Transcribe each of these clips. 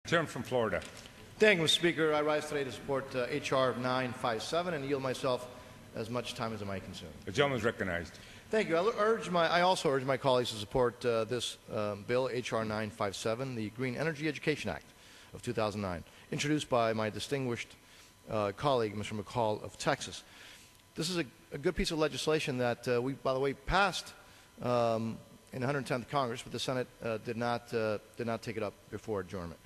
Term from Florida. Thank you, Mr. Speaker. I rise today to support H.R. 957 and yield myself as much time as I might consume. The gentleman is recognized. Thank you. I also urge my colleagues to support this bill, H.R. 957, the Green Energy Education Act of 2009, introduced by my distinguished colleague, Mr. McCall of Texas. This is a good piece of legislation that we, by the way, passed in the 110th Congress, but the Senate did not take it up before adjournment.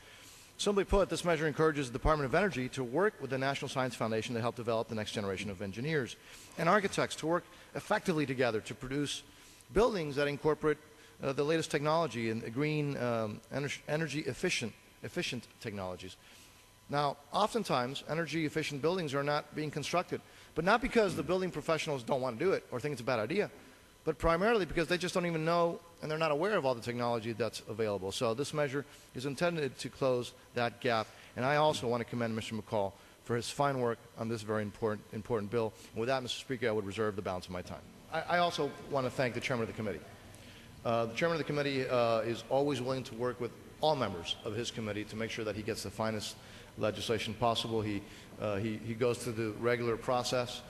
Simply put, this measure encourages the Department of Energy to work with the National Science Foundation to help develop the next generation of engineers and architects to work effectively together to produce buildings that incorporate the latest technology and green, energy efficient technologies. Now, oftentimes, energy efficient buildings are not being constructed, but not because the building professionals don't want to do it or think it's a bad idea, but primarily because they just don't even know and they're not aware of all the technology that's available. So this measure is intended to close that gap. And I also want to commend Mr. McCall for his fine work on this very important bill. And with that, Mr. Speaker, I would reserve the balance of my time. I also want to thank the chairman of the committee. The chairman of the committee is always willing to work with all members of his committee to make sure that he gets the finest legislation possible. He goes through the regular process.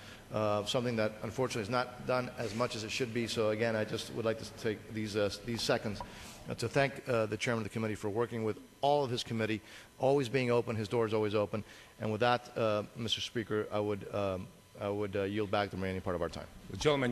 Something that unfortunately is not done as much as it should be. So again, I just would like to take these seconds to thank the chairman of the committee for working with all of his committee, always being open. His door is always open. And with that, Mr. Speaker, I would yield back the remaining part of our time. The gentleman.